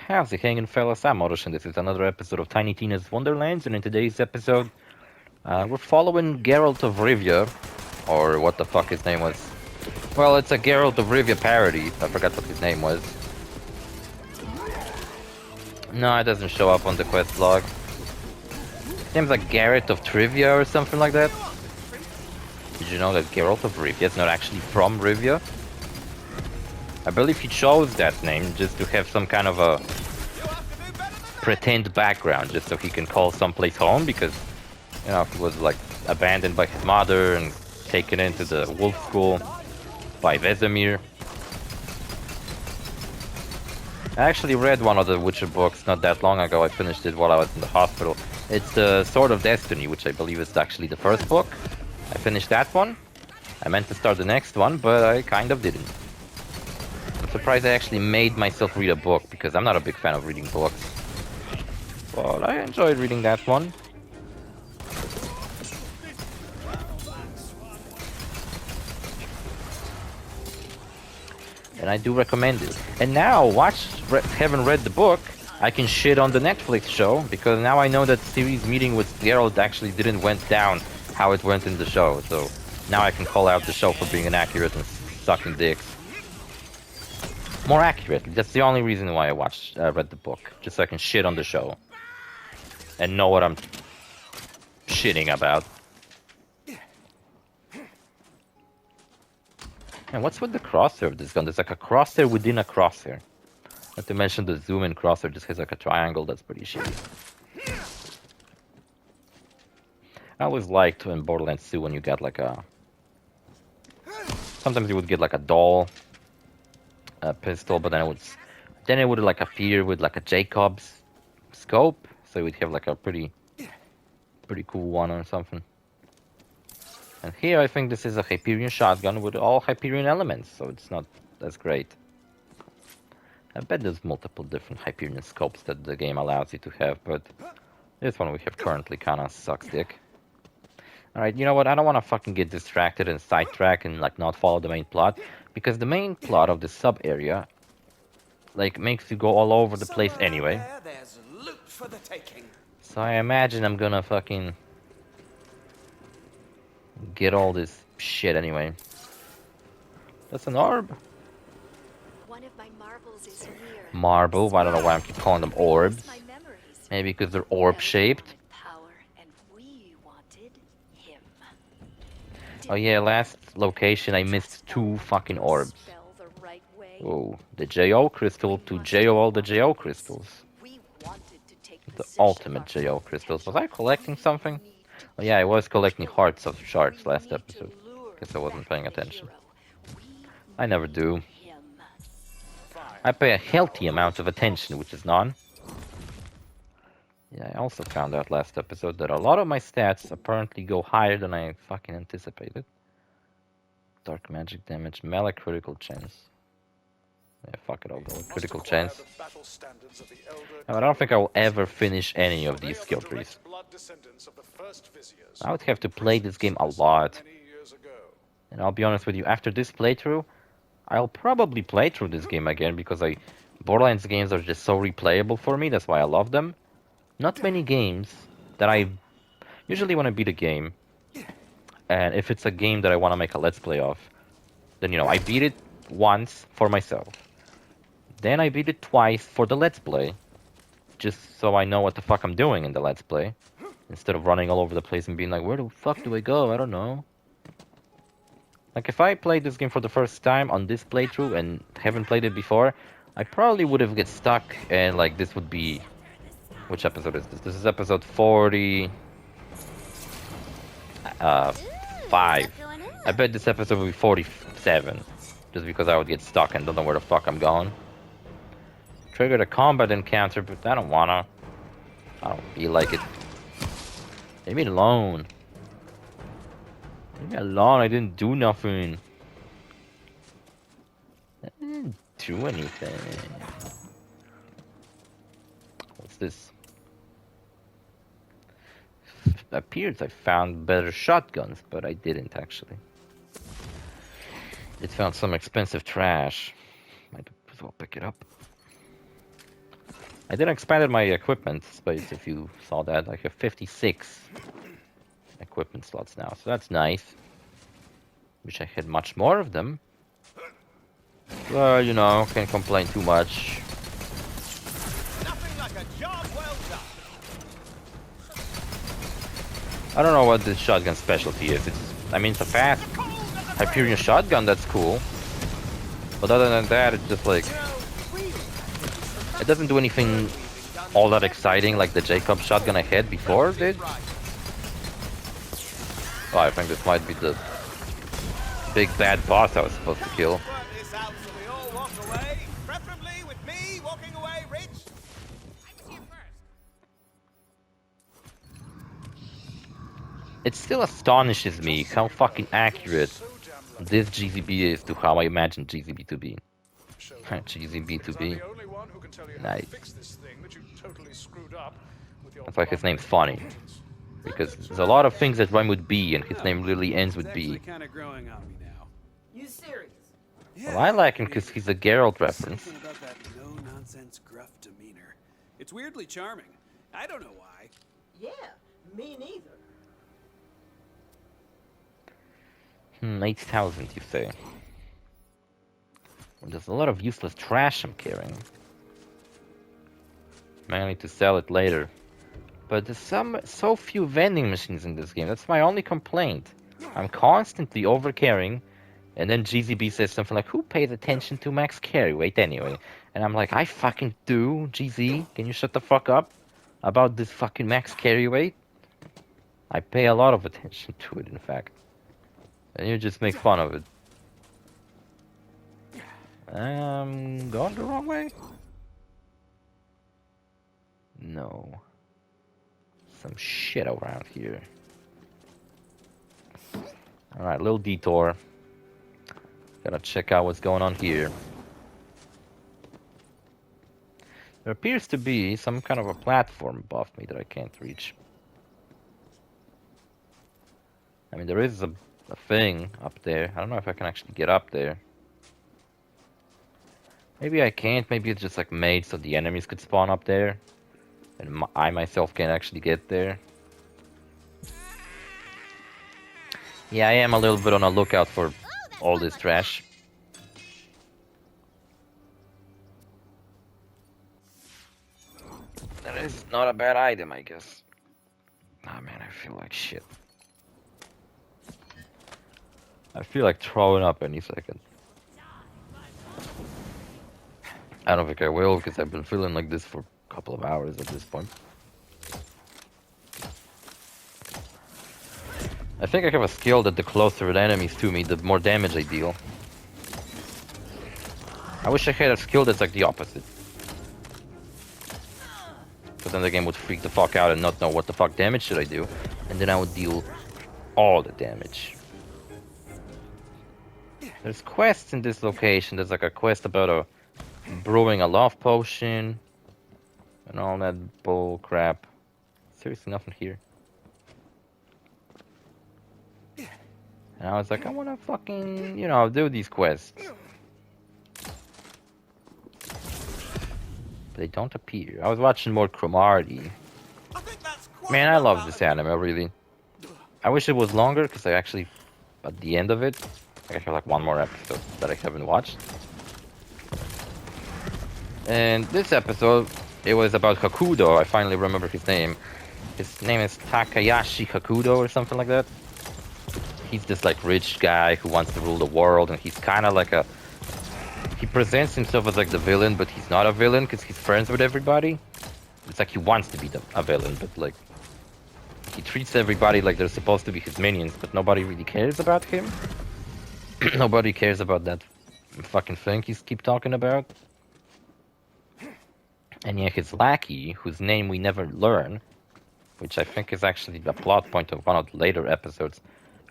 How's it hanging, fellas? I'm OrosZ, and this is another episode of Tiny Tina's Wonderlands, and in today's episode, we're following Geralt of Rivia, or what the fuck his name was. Well, it's a Geralt of Rivia parody. I forgot what his name was. No, it doesn't show up on the quest log. Seems like Garrett of Trivia or something like that. Did you know that Geralt of Rivia is not actually from Rivia? I believe he chose that name just to have some kind of a pretend background, just so he can call someplace home, because, you know, he was like abandoned by his mother and taken into the wolf school by Vesemir. I actually read one of the Witcher books not that long ago. I finished it while I was in the hospital. It's the Sword of Destiny, which I believe is actually the first book. I finished that one. I meant to start the next one, but I kind of didn't. I'm surprised I actually made myself read a book, because I'm not a big fan of reading books. But I enjoyed reading that one. And I do recommend it. And now, having read the book, I can shit on the Netflix show, because now I know that Ciri's meeting with Geralt actually didn't went down how it went in the show. So now I can call out the show for being inaccurate and sucking dicks. More accurately, that's the only reason why I read the book, just so I can shit on the show and know what I'm shitting about. And what's with the crosshair of this gun? There's like a crosshair within a crosshair. Not to mention the zoom in crosshair just has like a triangle. That's pretty shitty. I always liked in Borderlands 2 when you get like a... Sometimes you would get like a doll pistol, but then it would like appear with like a Jacob's scope, so you would have like a pretty cool one or something. And here I think this is a Hyperion shotgun with all Hyperion elements, so it's not as great. I bet there's multiple different Hyperion scopes that the game allows you to have, but this one we have currently kinda sucks dick. Alright, you know what, I don't wanna fucking get distracted and sidetrack and like not follow the main plot, because the main plot of the sub-area like makes you go all over the place anyway. So I imagine I'm gonna fucking get all this shit anyway. That's an orb. One of my marbles is near. Marble? I don't know why I keep calling them orbs. Maybe because they're orb-shaped. Oh yeah, last location I missed 2 fucking orbs. Oh, the JO crystal to JO all the JO crystals. The ultimate JO crystals. Was I collecting something? Oh yeah, I was collecting hearts of shards last episode. Guess I wasn't paying attention. I never do. I pay a healthy amount of attention, which is none. Yeah, I also found out last episode that a lot of my stats apparently go higher than I fucking anticipated. Dark magic damage, melee critical chance. Yeah, fuck it, I'll go with critical chance. No, I don't think I will ever finish any of these skill trees. I would have to play this game a lot. And I'll be honest with you, after this playthrough, I'll probably play through this game again, because Borderlands games are just so replayable for me, that's why I love them. Not many games that I... Usually when I beat a game, and if it's a game that I want to make a Let's Play of, then, you know, I beat it once for myself. Then I beat it twice for the Let's Play, just so I know what the fuck I'm doing in the Let's Play, instead of running all over the place and being like, where the fuck do I go? I don't know. Like, if I played this game for the first time on this playthrough and haven't played it before, I probably would have get stuck, and like this would be... Which episode is this? This is episode 40... 5. I bet this episode will be 47. Just because I would get stuck and don't know where the fuck I'm going. Triggered a combat encounter, but I don't wanna. I don't feel like it. Leave me alone. Leave me alone, I didn't do nothing. I didn't do anything. What's this? Appears I found better shotguns, but I didn't actually. It found some expensive trash. Might as well pick it up. I did expanded my equipment space, if you saw that. I have 56 equipment slots now, so that's nice. Wish I had much more of them. Well, you know, can't complain too much. Nothing like a job well done. I don't know what this shotgun specialty is. I mean, it's a fast Hyperion shotgun, that's cool. But other than that, it's just like... It doesn't do anything all that exciting like the Jacob shotgun I had before did. Oh, I think this might be the big bad boss I was supposed to kill. Work this out so we all walk away, preferably with me walking away rich. I was here first. It still astonishes me how fucking accurate this GZB is to how I imagine GZB to be. GZB to be. Nice. That's why his name's funny. Because there's a lot of things that rhyme with B, and his name literally ends with B. You serious? Well, I like him because he's a Geralt reference. Something about that no-nonsense gruff demeanor. It's weirdly charming. I don't know why. Yeah, me neither. 8,000, you say? Well, there's a lot of useless trash I'm carrying. I need to sell it later. But there's so few vending machines in this game. That's my only complaint. I'm constantly overcarrying, and then GZB says something like, "Who pays attention to max carry weight anyway?" And I'm like, I fucking do, GZ. Can you shut the fuck up about this fucking max carry weight? I pay a lot of attention to it, in fact. And you just make fun of it. Going the wrong way? No. Some shit around here. Alright, little detour. Gotta check out what's going on here. There appears to be some kind of a platform above me that I can't reach. I mean, there is a thing up there. I don't know if I can actually get up there. Maybe I can't. Maybe it's just like made so the enemies could spawn up there. And I myself can't actually get there. Yeah, I am a little bit on a lookout for all this trash. That is not a bad item, I guess. Ah, man, I feel like shit. I feel like throwing up any second. I don't think I will, because I've been feeling like this for a couple of hours at this point. I think I have a skill that the closer the enemies to me, the more damage I deal. I wish I had a skill that's like the opposite. Because then the game would freak the fuck out and not know what the fuck damage should I do. And then I would deal all the damage. There's quests in this location. There's like a quest about brewing a love potion. And all that bull crap. Seriously, nothing here. And I was like, I wanna fucking, you know, do these quests. But they don't appear. I was watching more Cromarty. Man, I love this anime, really. I wish it was longer, because I actually, at the end of it, I have like one more episode that I haven't watched. And this episode, it was about Hakudo. I finally remember his name. His name is Takayashi Hakudo or something like that. He's this like rich guy who wants to rule the world, and he's kind of like a... He presents himself as like the villain, but he's not a villain because he's friends with everybody. It's like he wants to be a villain, but like... He treats everybody like they're supposed to be his minions, but nobody really cares about him. Nobody cares about that fucking thing he's keep talking about. And yeah, his lackey, whose name we never learn, which I think is actually a plot point of one of the later episodes.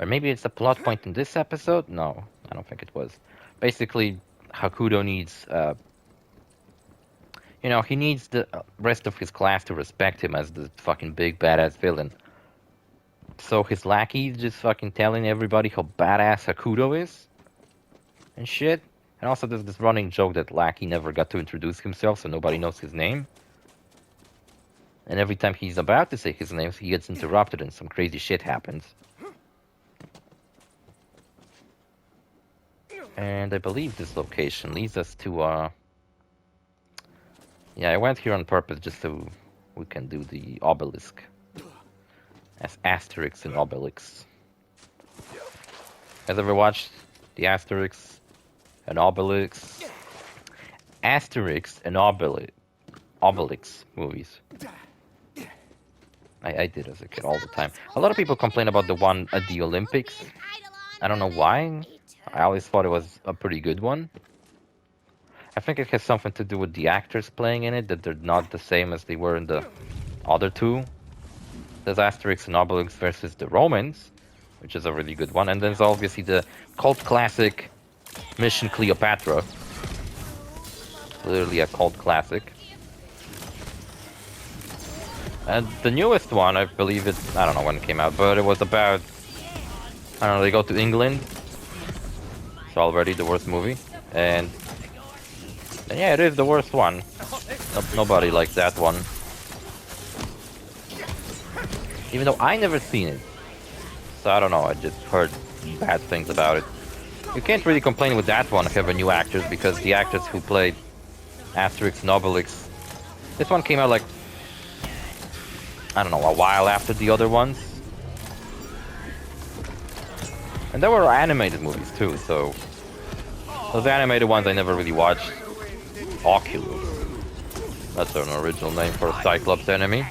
Or maybe it's a plot point in this episode? No, I don't think it was. Basically, Hakudo needs, you know, he needs the rest of his class to respect him as the fucking big badass villain. So his lackey is just fucking telling everybody how badass Hakudo is. And shit. And also there's this running joke that Lackey never got to introduce himself, so nobody knows his name. And every time he's about to say his name, he gets interrupted and some crazy shit happens. And I believe this location leads us to, yeah, I went here on purpose just so we can do the obelisk. As Asterix and Obelix. Has ever watched the Asterix and Obelix? Asterix and Obelix movies. I did as a kid all the time. A lot of people complain about the one at the Olympics. I don't know why. I always thought it was a pretty good one. I think it has something to do with the actors playing in it, that they're not the same as they were in the other two. There's Asterix and Obelix versus the Romans, which is a really good one. And then there's obviously the cult classic Mission Cleopatra. Literally a cult classic. And the newest one, I believe I don't know when it came out, but it was about, I don't know, they go to England. It's already the worst movie. And yeah, it is the worst one. Nobody liked that one. Even though I never seen it. So I don't know, I just heard bad things about it. You can't really complain with that one if you have new actors, because the actors who played Asterix and Obelix, this one came out like, I don't know, a while after the other ones. And there were animated movies too, so those animated ones I never really watched. Oculus. That's an original name for a Cyclops enemy.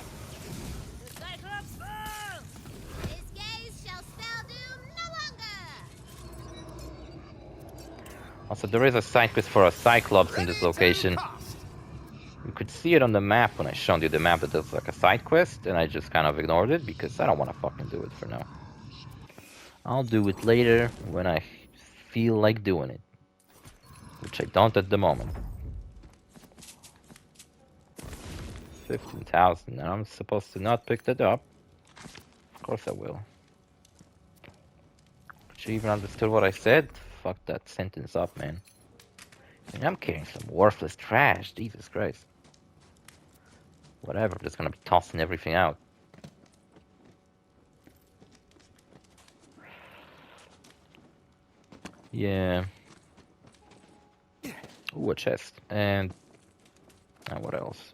Also, there is a side quest for a Cyclops in this location. You could see it on the map when I showed you the map that there's like a side quest, and I just kind of ignored it because I don't want to fucking do it for now. I'll do it later when I feel like doing it, which I don't at the moment. 15,000, and I'm supposed to not pick that up. Of course I will. But you even understood what I said? Fuck that sentence up, man. I mean, I'm carrying some worthless trash, Jesus Christ. Whatever, I'm just gonna be tossing everything out. Yeah. Ooh, a chest. And what else?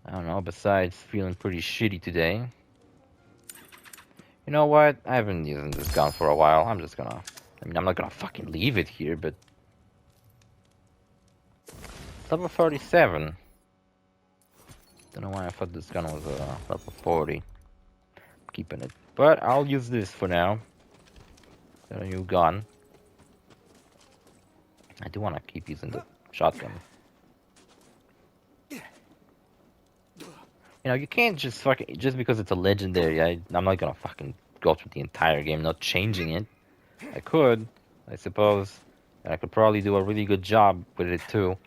I don't know, besides feeling pretty shitty today. You know what? I haven't used this gun for a while. I'm just gonna... I mean, I'm not gonna fucking leave it here, but... Level 37. Don't know why I thought this gun was level 40. I'm keeping it. But I'll use this for now. Got a new gun. I do want to keep using the shotgun. You know, you can't just fucking... Just because it's a legendary, I'm not gonna fucking go through the entire game not changing it. I could, I suppose. And I could probably do a really good job with it too.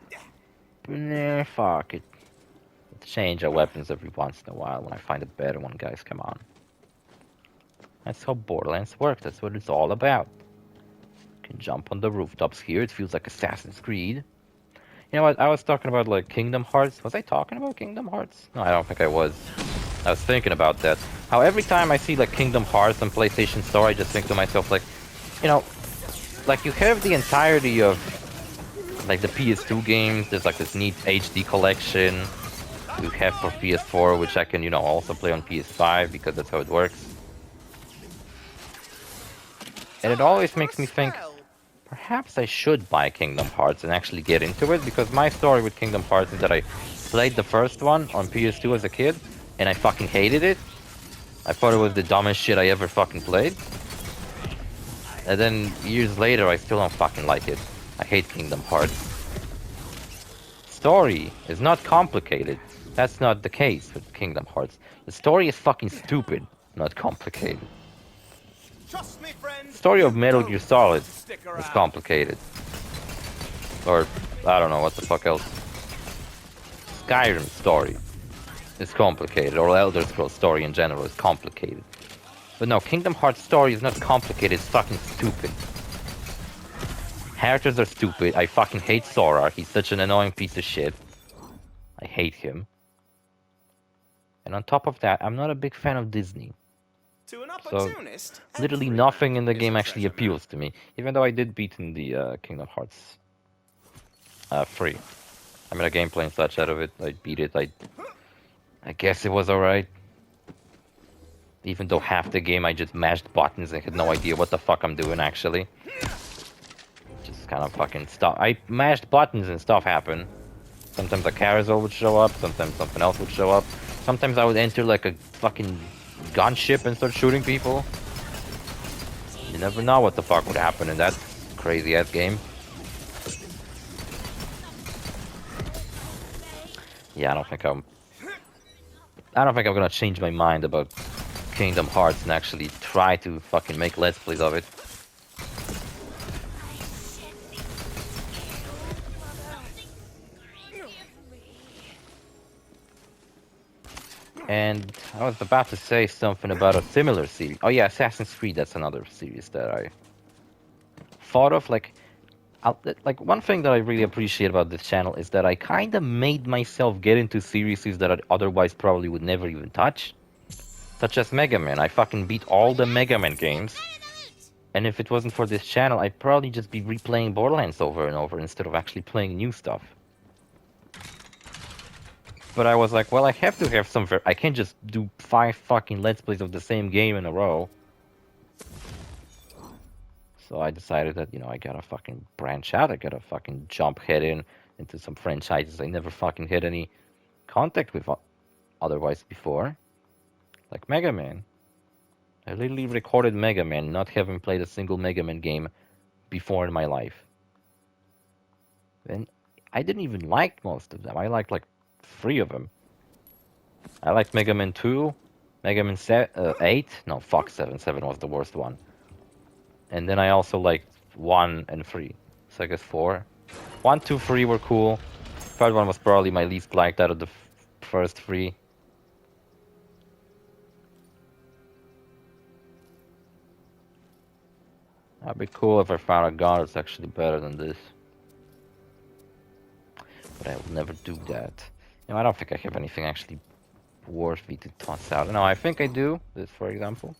But nah, fuck it. Let's change our weapons every once in a while when I find a better one, guys. Come on. That's how Borderlands works. That's what it's all about. You can jump on the rooftops here. It feels like Assassin's Creed. You know what? I was talking about like Kingdom Hearts. Was I talking about Kingdom Hearts? No, I don't think I was. I was thinking about that. How every time I see like Kingdom Hearts on PlayStation Store, I just think to myself like, you know, like you have the entirety of like the PS2 games. There's like this neat HD collection you have for PS4, which I can, you know, also play on PS5 because that's how it works. And it always makes me think, perhaps I should buy Kingdom Hearts and actually get into it, because my story with Kingdom Hearts is that I played the first one on PS2 as a kid, and I fucking hated it. I thought it was the dumbest shit I ever fucking played. And then years later, I still don't fucking like it. I hate Kingdom Hearts. Story is not complicated. That's not the case with Kingdom Hearts. The story is fucking stupid, not complicated. Trust me, friend. Story of Metal Gear Solid is complicated. Or, I don't know what the fuck else. Skyrim story is complicated, or Elder Scrolls story in general is complicated. But no, Kingdom Hearts story is not complicated, it's fucking stupid. Characters are stupid, I fucking hate Sora, he's such an annoying piece of shit. I hate him. And on top of that, I'm not a big fan of Disney. To an So, opportunist, literally every nothing man in the is game a actually treasure map. appeals to me. Even though I did beat in the Kingdom Hearts free. I made a gameplay and such out of it. I beat it. I guess it was alright. Even though half the game I just mashed buttons and had no idea what the fuck I'm doing actually. Just kind of fucking stuff. I mashed buttons and stuff happened. Sometimes a carousel would show up, sometimes something else would show up. Sometimes I would enter like a fucking gunship and start shooting people. You never know what the fuck would happen in that crazy ass game. Yeah, I don't think I'm gonna change my mind about Kingdom Hearts and actually try to fucking make Let's Plays of it. And I was about to say something about a similar series. Oh yeah, Assassin's Creed, that's another series that I thought of. Like one thing that I really appreciate about this channel is that I kind of made myself get into series that I otherwise probably would never even touch. Such as Mega Man. I fucking beat all the Mega Man games. And if it wasn't for this channel, I'd probably just be replaying Borderlands over and over instead of actually playing new stuff. But I was like, well, I have to have some... I can't just do 5 fucking Let's Plays of the same game in a row. So I decided that, you know, I gotta fucking branch out. I gotta fucking jump head into some franchises I never fucking had any contact with otherwise before. Like Mega Man. I literally recorded Mega Man, not having played a single Mega Man game before in my life. And I didn't even like most of them. I liked like 3 of them. I liked Mega Man 2, Mega Man 8. No, fuck 7. 7 was the worst one. And then I also liked 1 and 3. So I guess 4. 1, 2, 3 were cool. 3rd one was probably my least liked out of the first 3. That'd be cool if I found a gun that's actually better than this. But I will never do that. You know, I don't think I have anything actually worthy to toss out. No, I think I do. This, for example.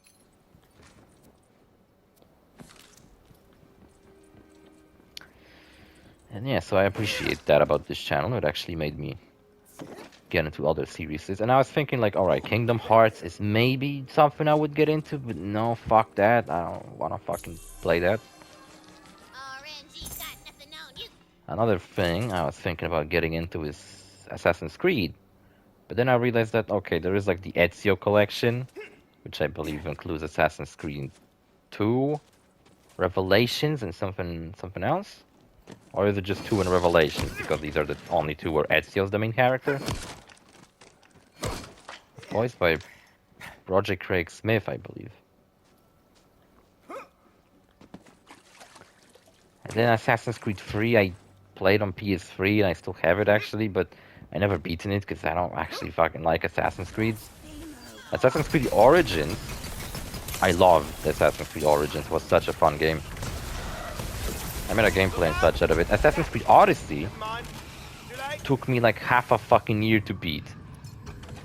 And yeah, so I appreciate that about this channel. It actually made me get into other series. And I was thinking like, alright, Kingdom Hearts is maybe something I would get into, but no, fuck that. I don't wanna fucking play that. Another thing I was thinking about getting into is Assassin's Creed. But then I realized that, okay, there is like the Ezio collection, which I believe includes Assassin's Creed 2, Revelations, and something else. Or is it just 2 and Revelations, because these are the only 2 where Ezio's the main character? Voiced by Roger Craig Smith, I believe. And then Assassin's Creed 3, I played on PS3, and I still have it actually, but I never beaten it, because I don't actually fucking like Assassin's Creeds. Assassin's Creed Origins, I loved Assassin's Creed Origins, it was such a fun game. I made a gameplay and such out of it. Assassin's Creed Odyssey took me like half a fucking year to beat.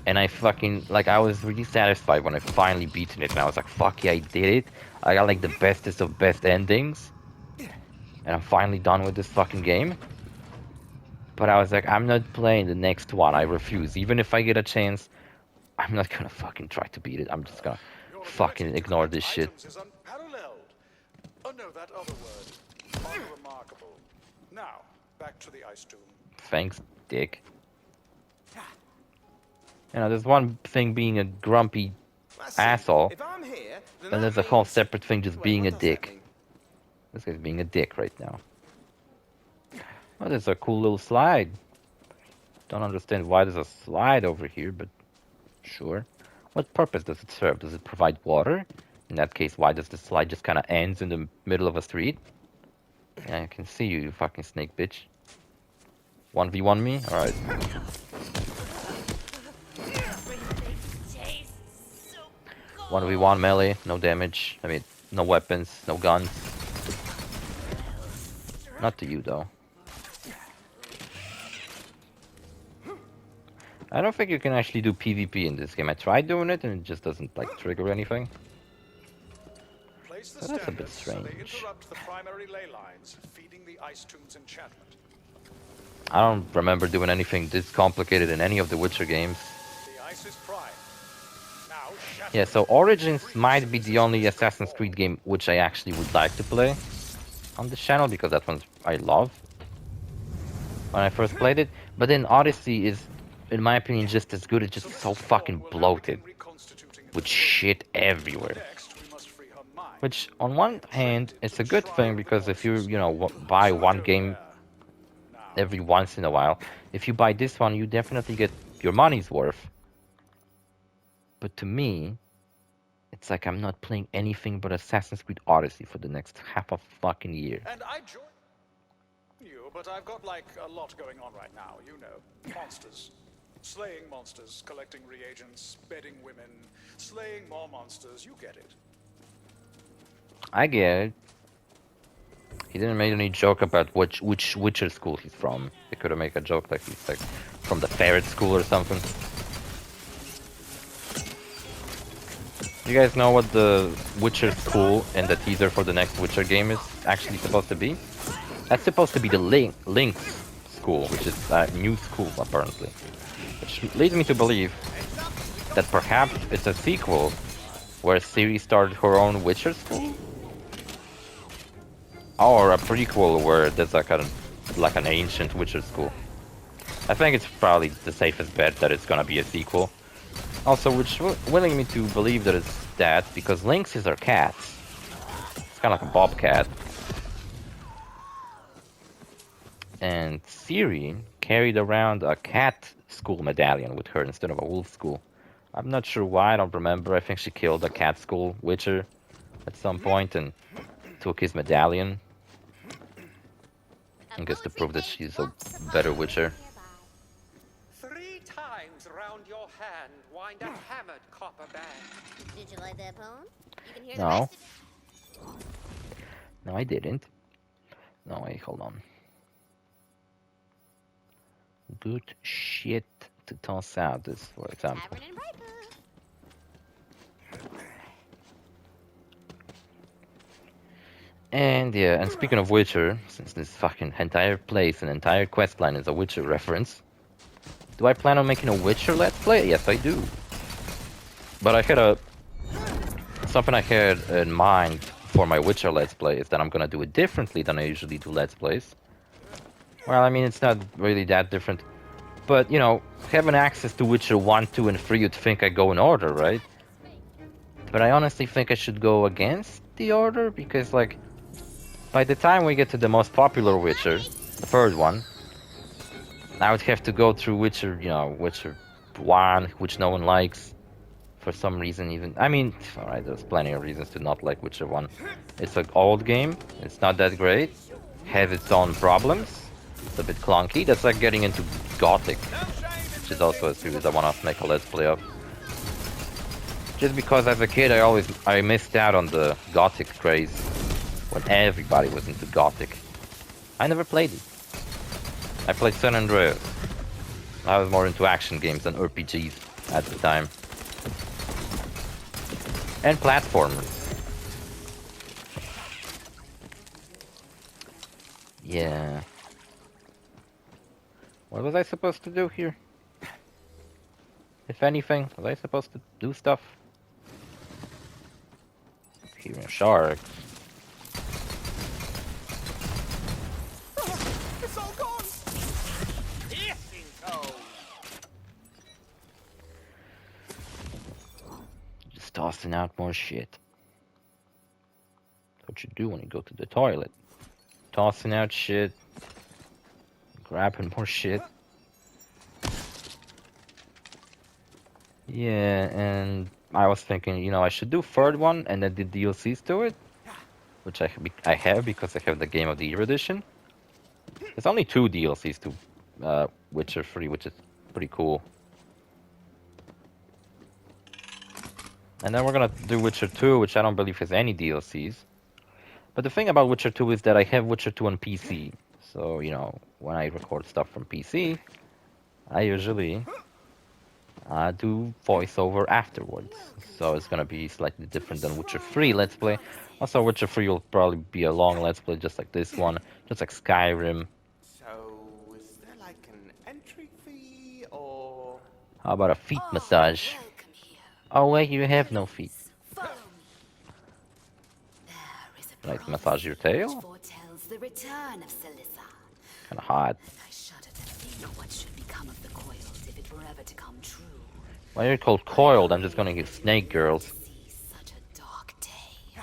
And I fucking, like, I was really satisfied when I finally beaten it. And I was like, fuck yeah, I did it. I got like the bestest of best endings. And I'm finally done with this fucking game. But I was like, I'm not playing the next one. I refuse. Even if I get a chance, I'm not gonna fucking try to beat it. I'm just gonna fucking ignore this shit. Oh no, that other word. Unremarkable. Now, back to the ice tomb. Thanks, dick. You know, there's one thing being a grumpy asshole, and there's a whole separate thing just being a dick. This guy's being a dick right now. Oh, there's a cool little slide. Don't understand why there's a slide over here, but sure. What purpose does it serve? Does it provide water? In that case, why does the slide just kind of ends in the middle of a street? Yeah, I can see you, you fucking snake bitch. 1v1 me? Alright. 1v1 melee, no damage. I mean, no weapons, no guns. Not to you, though. I don't think you can actually do PvP in this game. I tried doing it and it just doesn't like trigger anything. Place the So that's a bit standards so they strange. interrupt the primary ley lines, feeding the Ice Tomb's enchantment. I don't remember doing anything this complicated in any of the Witcher games. The ice is prime. Now shatter Yeah, so Origins might be the only Assassin's Creed game which I actually would like to play on this channel, because that one I love when I first played it. But then Odyssey is, in my opinion, just as good. It's just so fucking bloated reconstituting with shit everywhere. Next, we must free her mind. Which, on one hand, it's a good thing, because if you, buy one game every once in a while, if you buy this one, you definitely get your money's worth. But to me, it's like I'm not playing anything but Assassin's Creed Odyssey for the next half a fucking year. And I join you, but I've got like a lot going on right now, you know. Monsters. Slaying monsters, collecting reagents, bedding women, slaying more monsters, you get it. I get it. He didn't make any joke about which Witcher school he's from. They could have made a joke like he's like from the Ferret school or something. You guys know what the Witcher school in the teaser for the next Witcher game is actually supposed to be? That's supposed to be the Link's school, which is a new school apparently. Which leads me to believe that perhaps it's a sequel where Ciri started her own Witcher school? Or a prequel where there's like an ancient Witcher school. I think it's probably the safest bet that it's gonna be a sequel. Also, which willing me to believe that it's that, because lynxes are cats. It's kind of like a bobcat. And Ciri carried around a cat school medallion with her instead of a wolf school. I'm not sure why, I don't remember. I think she killed a cat school Witcher at some point and took his medallion. I guess to prove that she's a better Witcher. 3 times round your hand, wind a hammered copper band. Did you like that poem? You can hear No. the rest of it. No, I didn't. No, wait, hold on. Good shit to toss out this, for example. Tavern and Riper. And yeah, and speaking of Witcher, since this fucking entire place and entire questline is a Witcher reference, do I plan on making a Witcher Let's Play? Yes, I do. But I had something I had in mind for my Witcher Let's Play is that I'm gonna do it differently than I usually do Let's Plays. Well, I mean, it's not really that different. But, having access to Witcher 1, 2, and 3, you'd think I go in order, right? But I honestly think I should go against the order, because, like, by the time we get to the most popular Witcher, the third one, I would have to go through Witcher 1, which no one likes, for some reason even. I mean, alright, there's plenty of reasons to not like Witcher 1. It's an old game, it's not that great, has its own problems, it's a bit clunky. That's like getting into Gothic, which is also a series I want to make a Let's Play of. Just because as a kid I missed out on the Gothic craze when everybody was into Gothic. I never played it. I played San Andreas. I was more into action games than RPGs at the time. And platformers. Yeah. What was I supposed to do here? If anything, was I supposed to do stuff? Hearing sharks. It's all gone! Piercing cold! Just tossing out more shit. That's what you do when you go to the toilet. Tossing out shit. Grabbing more shit. Yeah, and I was thinking, I should do third one and then the DLCs to it, which I have because I have the Game of the Year edition. There's only 2 DLCs to Witcher 3, which is pretty cool. And then we're gonna do Witcher 2, which I don't believe has any DLCs. But the thing about Witcher 2 is that I have Witcher 2 on PC. So, when I record stuff from PC, I usually do voiceover afterwards. So it's gonna be slightly different than Witcher 3 Let's Play. Also, Witcher 3 will probably be a long Let's Play just like this one, just like Skyrim. So, is there like an entry fee or? How about a feet massage? Welcome here. Oh wait, you have no feet. Follow me. There is a Can I prophecy massage your tail? which foretells the return of Celissa. Kinda hot. And I shudder to think what should become of the coils if it were ever to come true. Why are you called coiled? I'm just gonna give snake girls. See such a dark day.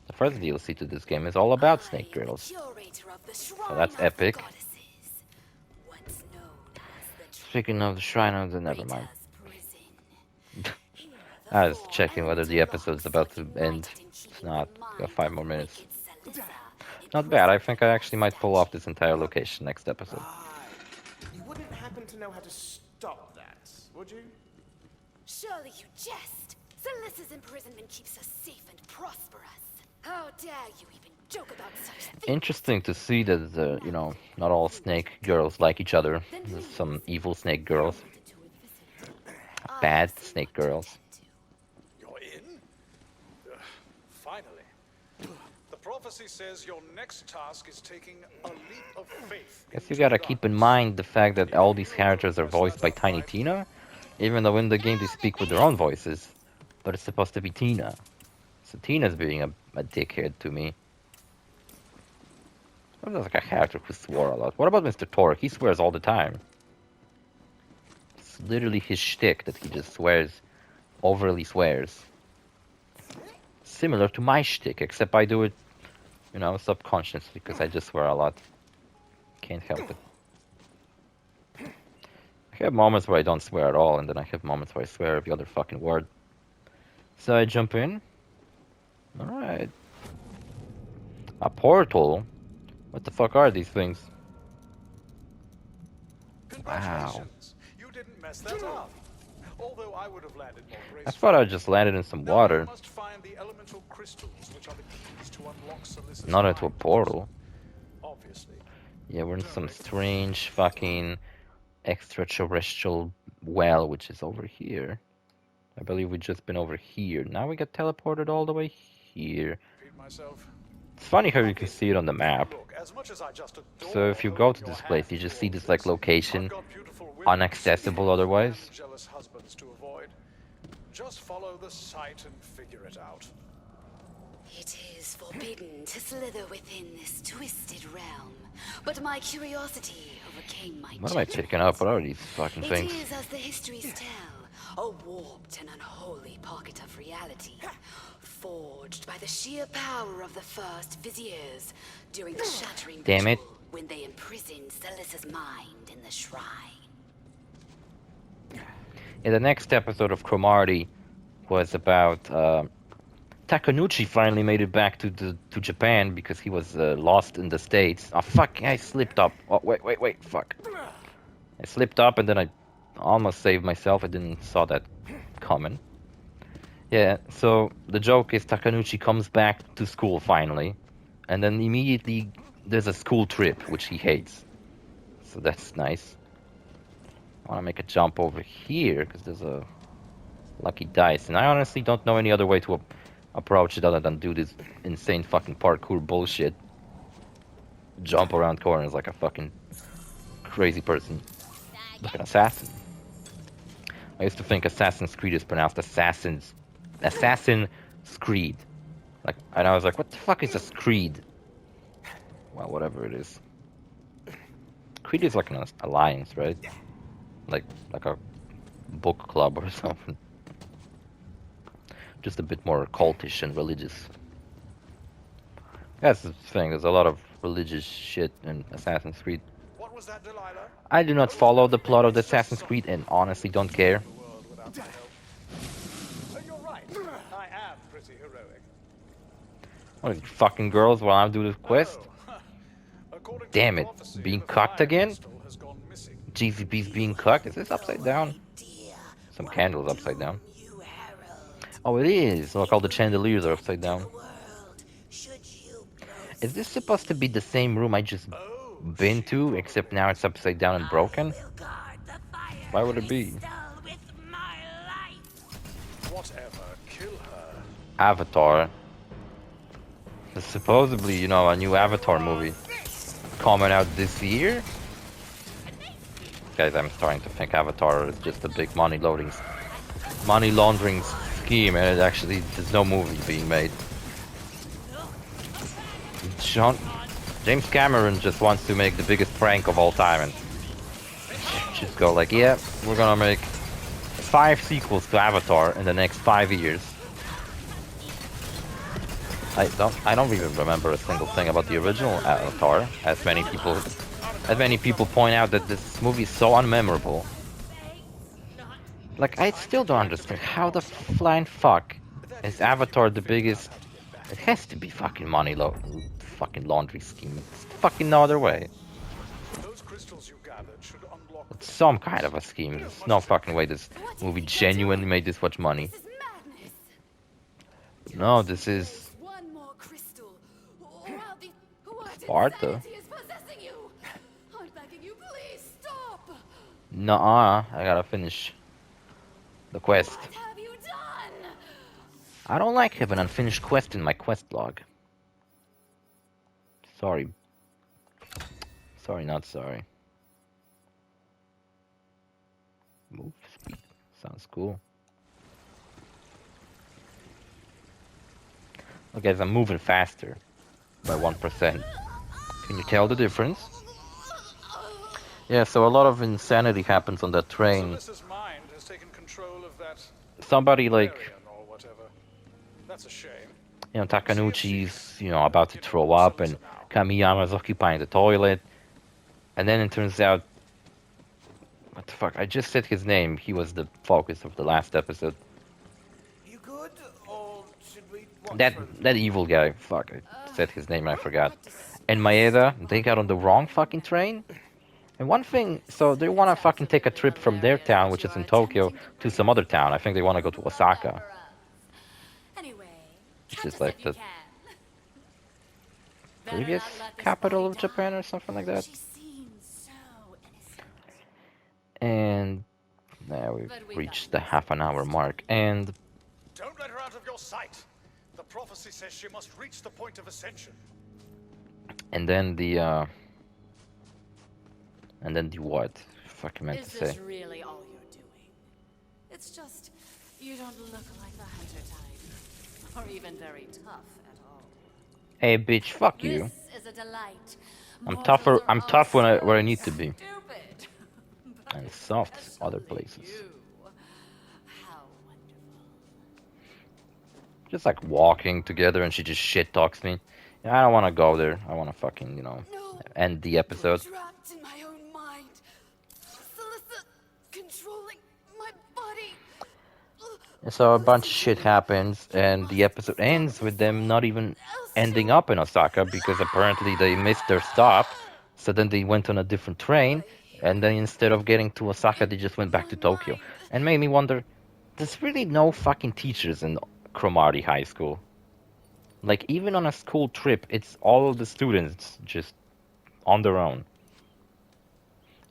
The first DLC to this game is all about snake girls. Curator of the Shrine that's of the epic. Goddesses, once known as the Speaking of the Shrine of the never mind. Traitor's Prison. Here, the I was four checking whether the elder episode's gods about to united end. in It's keeping not. in Got mind 5 more the minutes. wicked Celissa, Not bad. I think I actually might pull off this entire location next episode. You wouldn't happen to know how to stop that, would you? Surely you jest. Celissa's imprisonment keeps us safe and prosperous. How dare you even joke about such things? Interesting to see that, you know, not all snake girls like each other. There's some evil snake girls. Bad snake girls. You're in? Finally. The prophecy says your next task is taking a leap of faith. Guess you gotta keep in mind the fact that all these characters are voiced by Tiny Tina, even though in the game they speak with their own voices. But it's supposed to be Tina. So Tina's being a dickhead to me. What is like a character who swore a lot? What about Mr. Torque? He swears all the time. It's literally his shtick that he just swears, overly swears. Similar to my shtick, except I do it, you know, subconsciously because I just swear a lot. Can't help it. I have moments where I don't swear at all, and then I have moments where I swear every other fucking word. So I jump in. Alright. A portal? What the fuck are these things? Congratulations. You didn't mess that up. Although I would have landed more I gracefully. thought I just landed in some Now water, you must find the elemental crystals, which are the keys to unlock Celissa's not into a mind. portal. Obviously. Yeah, we're in some strange fucking extraterrestrial well, which is over here. I believe we've just been over here. Now we get teleported all the way here. Repeat myself. It's funny how you can see it on the map. Look, as much as I just adore So if you go to holding this your place, hand you just through see all this like location, I've got beautiful women inaccessible seeking otherwise. and jealous husbands to avoid. Just follow the sight and figure it out. It is forbidden to slither within this twisted realm, but my curiosity overcame my What am I judgment. picking up? What are these fucking It things? is as the histories tell, a warped and unholy pocket of reality, forged by the sheer power of the first viziers during the shattering Damn it. ritual when they imprisoned Celissa's mind in the shrine. In the next episode of Cromarty was about Takanuchi finally made it back to Japan because he was lost in the States. Oh fuck, I slipped up. Oh wait, fuck. I slipped up and then I almost saved myself. I didn't saw that coming. Yeah, so the joke is Takanuchi comes back to school finally, and then immediately there's a school trip which he hates. So that's nice. I want to make a jump over here because there's a lucky dice, and I honestly don't know any other way to approach it other than do this insane fucking parkour bullshit. Jump around corners like a fucking crazy person, like an assassin. I used to think Assassin's Creed is pronounced Assassin's Creed. Like, and I was like, what the fuck is a screed? Well, whatever it is. Creed is like an alliance, right? Like a book club or something. Just a bit more cultish and religious. That's the thing, there's a lot of religious shit in Assassin's Creed. What was that, Delilah? I do not follow the plot of the Assassin's Creed and honestly don't care. The world without my help. Oh, you're right. I am pretty heroic. What is it, fucking girls while I'm doing this quest? Oh, according to Damn the it, prophecy, being the cocked fire again? crystal has gone missing. GCP's being cooked? Is this upside down? Some candles upside down. You herald Oh, it is. Look, all the chandeliers are upside down. the world. Should you Is this supposed to be the same room I just been to, except now it's upside down and broken? will guard the fire Why would it be? crystal with my Avatar. There's supposedly, you know, a new Avatar movie coming out this year. Guys, I'm starting to think Avatar is just a big money laundering scheme, and it actually there's no movie being made. James Cameron just wants to make the biggest prank of all time and just go like, yeah, we're gonna make 5 sequels to Avatar in the next 5 years. I don't even remember a single thing about the original Avatar, as many people point out that this movie is so unmemorable. Like, I still don't understand how the flying fuck is Avatar the biggest. It has to be fucking fucking laundry scheme. It's fucking no other way. Those crystals you gathered should unlock. It's some kind of a scheme. There's no fucking way this movie genuinely made this much money. This is madness. No, this is One more crystal, or I'll be. What Sparta. insanity is possessing you? I'm begging you, please stop. Nuh-uh. I gotta finish the quest. What have you done? I don't like having unfinished quest in my quest log. Sorry. Sorry, not sorry. Move speed. Sounds cool. Look, guys, I'm moving faster by 1%. Can you tell the difference? Yeah, so a lot of insanity happens on that train. Celestia's mind has taken control of that Somebody like, Arian or whatever. That's a shame. you know, Takanuchi's, you know, about to throw up, and Kamiyama's occupying the toilet. And then it turns out, what the fuck, I just said his name. He was the focus of the last episode. You good, or should we watch That evil guy, fuck, I said his name and I forgot. And Maeda, they got on the wrong fucking train. And one thing, so they want to fucking take a trip from their town, which is in Tokyo, to some other town. I think they want to go to Osaka. Anyway, Which is like the previous capital of Japan or something like that. She seems so innocent. And now we've reached the half-an-hour mark. And Don't let her out of your sight. The prophecy says she must reach the point of ascension. then the what? Fuck, I meant to Is say. this really all you're doing? It's just you don't look like the hunter type, or even very tough at all. Hey, bitch, fuck you. This is a delight. I'm Mortals tougher. are I'm tough all where I need so to be, stupid. But and soft other places. you, how wonderful. Just like walking together, and she just shit talks me. Yeah, I don't want to go there. I want to fucking, you know, No, end the episode. trapped in my own mind. Celeste controlling my body. And so a bunch of shit happens, and the episode ends with them not even ending up in Osaka because apparently they missed their stop. So then they went on a different train, and then instead of getting to Osaka, they just went back to Tokyo. And made me wonder, there's really no fucking teachers in Cromartie High School. Like, even on a school trip, it's all of the students just on their own.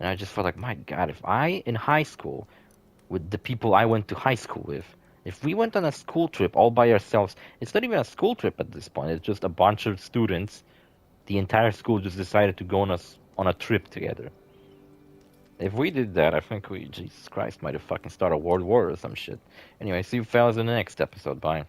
And I just felt like, my God, if I, in high school, with the people I went to high school with, if we went on a school trip all by ourselves, it's not even a school trip at this point, it's just a bunch of students, the entire school just decided to go on a trip together. If we did that, I think Jesus Christ, might have fucking started a world war or some shit. Anyway, see you fellas in the next episode, bye.